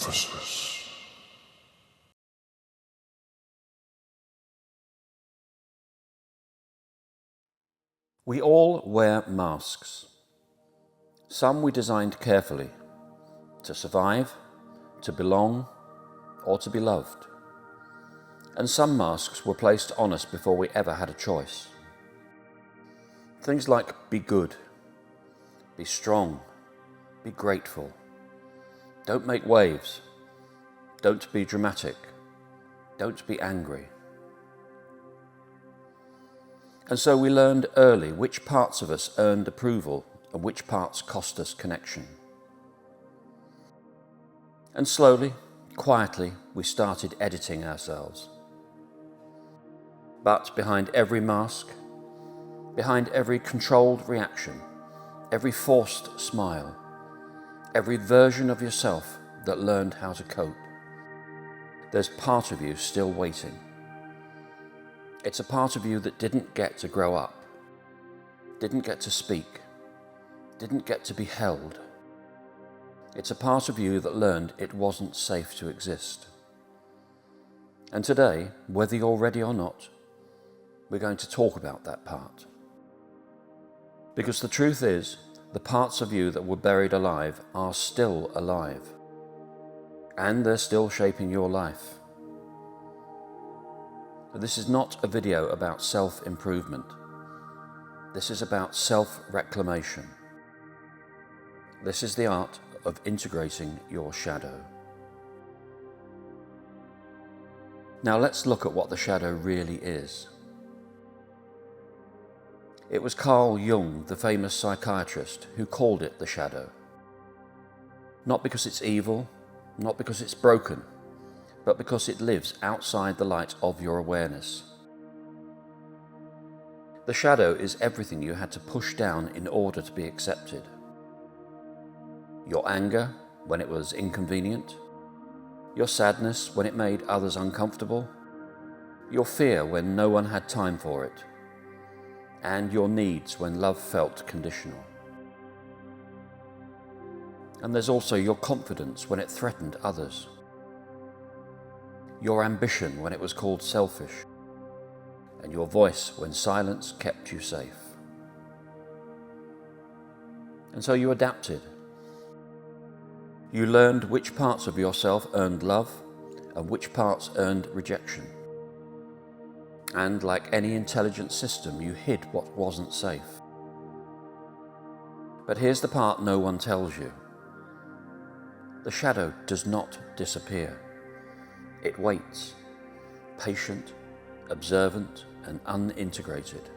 Metamorphosis. We all wear masks. Some we designed carefully to survive, to belong, or to be loved. And some masks were placed on us before we ever had a choice. Things like be good, be strong, be grateful, don't make waves, don't be dramatic, don't be angry. And so we learned early which parts of us earned approval and which parts cost us connection. And slowly, quietly, we started editing ourselves. But behind every mask, behind every controlled reaction, every forced smile, every version of yourself that learned how to cope, there's part of you still waiting. It's a part of you that didn't get to grow up, didn't get to speak, didn't get to be held. It's a part of you that learned it wasn't safe to exist. And today, whether you're ready or not, we're going to talk about that part. Because the truth is, the parts of you that were buried alive are still alive. And they're still shaping your life. This is not a video about self-improvement. This is about self-reclamation. This is the art of integrating your shadow. Now let's look at what the shadow really is. It was Carl Jung, the famous psychiatrist, who called it the shadow. Not because it's evil, not because it's broken, but because it lives outside the light of your awareness. The shadow is everything you had to push down in order to be accepted. Your anger when it was inconvenient, your sadness when it made others uncomfortable, your fear when no one had time for it, and your needs when love felt conditional. And there's also your confidence when it threatened others. Your ambition when it was called selfish, and your voice when silence kept you safe. And so you adapted. You learned which parts of yourself earned love and which parts earned rejection. And like any intelligent system, you hid what wasn't safe. But here's the part no one tells you. The shadow does not disappear. It waits, patient, observant, and unintegrated.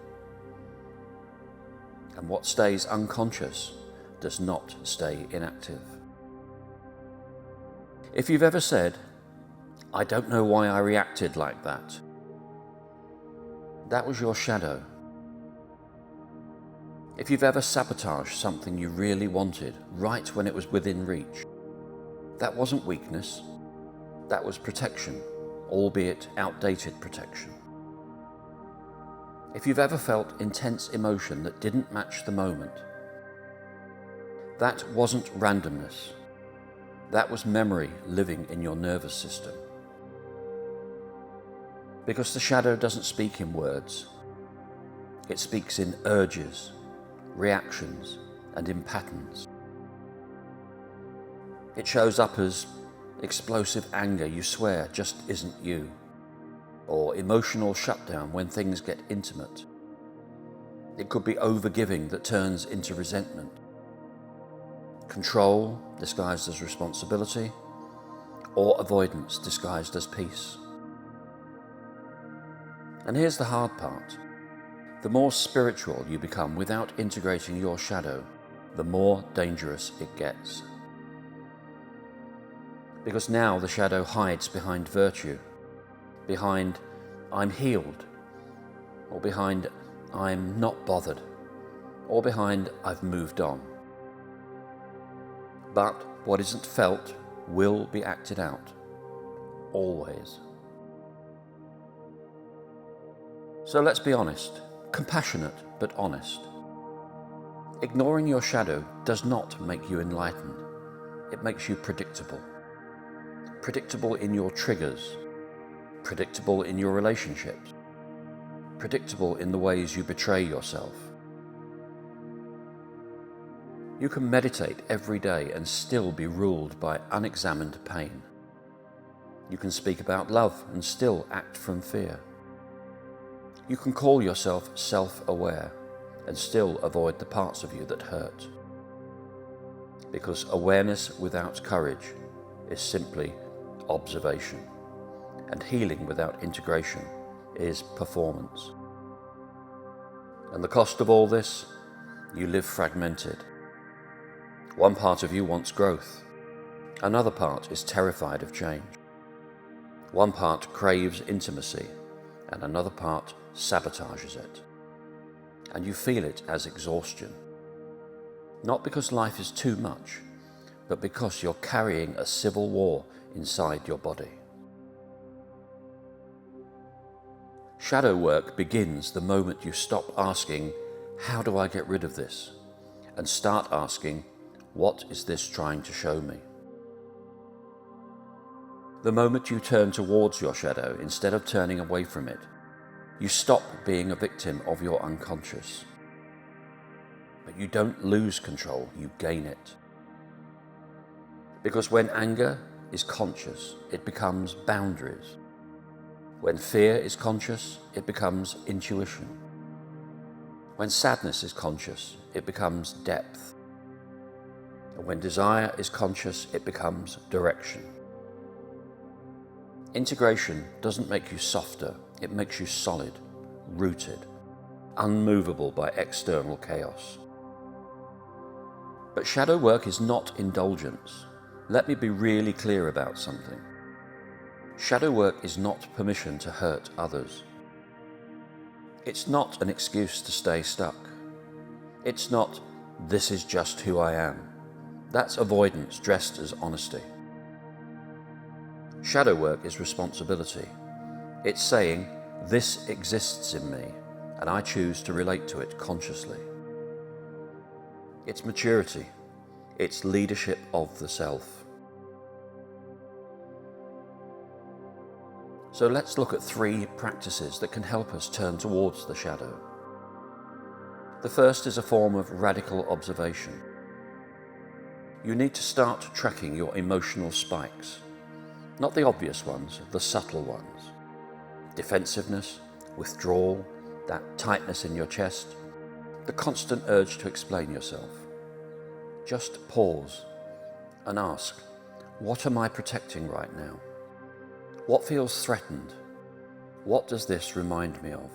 And what stays unconscious does not stay inactive. If you've ever said, "I don't know why I reacted like that," that was your shadow. If you've ever sabotaged something you really wanted right when it was within reach, that wasn't weakness. That was protection, albeit outdated protection. If you've ever felt intense emotion that didn't match the moment, that wasn't randomness. That was memory living in your nervous system. Because the shadow doesn't speak in words. It speaks in urges, reactions, and in patterns. It shows up as explosive anger you swear just isn't you, or emotional shutdown when things get intimate. It could be overgiving that turns into resentment, control disguised as responsibility, or avoidance disguised as peace. And here's the hard part. The more spiritual you become without integrating your shadow, the more dangerous it gets. Because now the shadow hides behind virtue, behind "I'm healed," or behind "I'm not bothered," or behind "I've moved on." But what isn't felt will be acted out, always. So let's be honest, compassionate but honest. Ignoring your shadow does not make you enlightened. It makes you predictable. predictable in your triggers, predictable in your relationships, predictable in the ways you betray yourself. You can meditate every day and still be ruled by unexamined pain. You can speak about love and still act from fear. You can call yourself self-aware and still avoid the parts of you that hurt. Because awareness without courage is simply observation, and healing without integration is performance. And the cost of all this, you live fragmented. One part of you wants growth. Another part is terrified of change. One part craves intimacy, and another part sabotages it. And you feel it as exhaustion. Not because life is too much, but because you're carrying a civil war inside your body. Shadow work begins the moment you stop asking, "How do I get rid of this?" and start asking, "What is this trying to show me?" The moment you turn towards your shadow instead of turning away from it, you stop being a victim of your unconscious. But you don't lose control, you gain it. Because when anger is conscious, it becomes boundaries. When fear is conscious, it becomes intuition. When sadness is conscious, it becomes depth. And when desire is conscious, it becomes direction. Integration doesn't make you softer, it makes you solid, rooted, unmovable by external chaos. But shadow work is not indulgence. Let me be really clear about something. Shadow work is not permission to hurt others. It's not an excuse to stay stuck. It's not, "This is just who I am." That's avoidance dressed as honesty. Shadow work is responsibility. It's saying, "This exists in me, and I choose to relate to it consciously." It's maturity. It's leadership of the self. So let's look at 3 practices that can help us turn towards the shadow. The first is a form of radical observation. You need to start tracking your emotional spikes. Not the obvious ones, the subtle ones. Defensiveness, withdrawal, that tightness in your chest, the constant urge to explain yourself. Just pause and ask, what am I protecting right now? What feels threatened? What does this remind me of?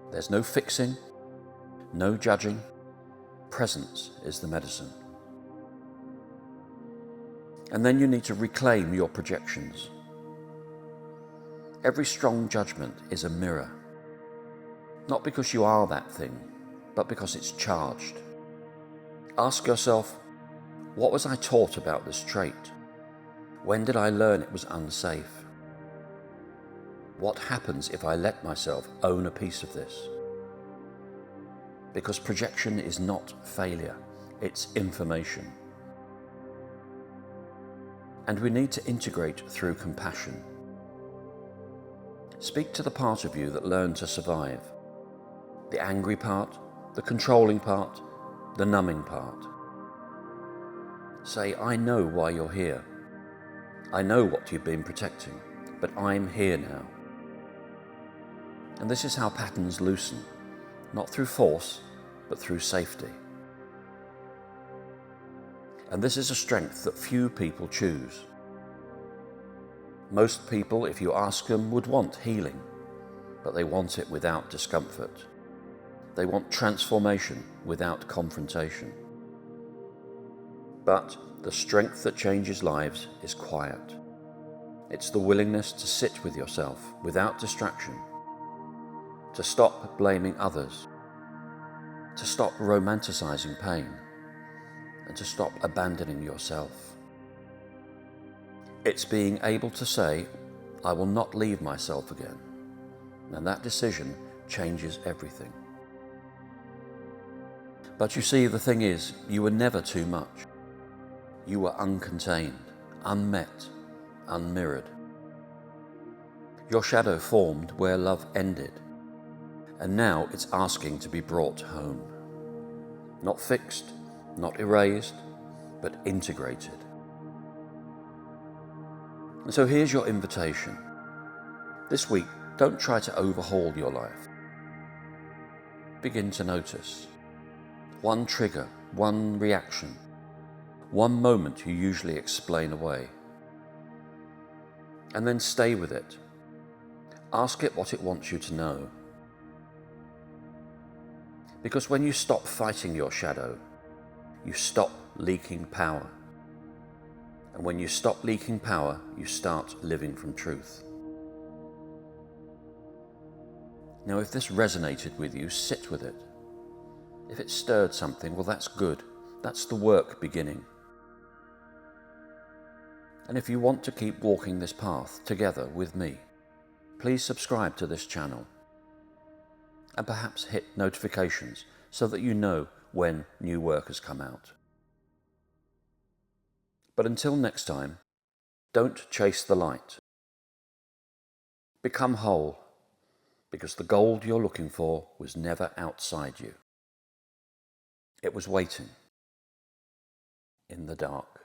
There's no fixing, no judging. Presence is the medicine. And then you need to reclaim your projections. Every strong judgment is a mirror. Not because you are that thing, but because it's charged. Ask yourself, what was I taught about this trait? When did I learn it was unsafe? What happens if I let myself own a piece of this? Because projection is not failure, it's information. And we need to integrate through compassion. Speak to the part of you that learned to survive. The angry part, the controlling part, the numbing part. Say, "I know why you're here. I know what you've been protecting, but I'm here now." And this is how patterns loosen, not through force, but through safety. And this is a strength that few people choose. Most people, if you ask them, would want healing, but they want it without discomfort. They want transformation without confrontation. But the strength that changes lives is quiet. It's the willingness to sit with yourself without distraction, to stop blaming others, to stop romanticizing pain, and to stop abandoning yourself. It's being able to say, "I will not leave myself again," and that decision changes everything. But you see, the thing is, you were never too much. You were uncontained, unmet, unmirrored. Your shadow formed where love ended, and now it's asking to be brought home. Not fixed, not erased, but integrated. And so here's your invitation. This week, don't try to overhaul your life. Begin to notice. One trigger, one reaction, one moment you usually explain away. And then stay with it. Ask it what it wants you to know. Because when you stop fighting your shadow, you stop leaking power. And when you stop leaking power, you start living from truth. Now, if this resonated with you, sit with it. If it stirred something, well, that's good. That's the work beginning. And if you want to keep walking this path together with me, please subscribe to this channel and perhaps hit notifications so that you know when new work has come out. But until next time, don't chase the light. Become whole, because the gold you're looking for was never outside you. It was waiting in the dark.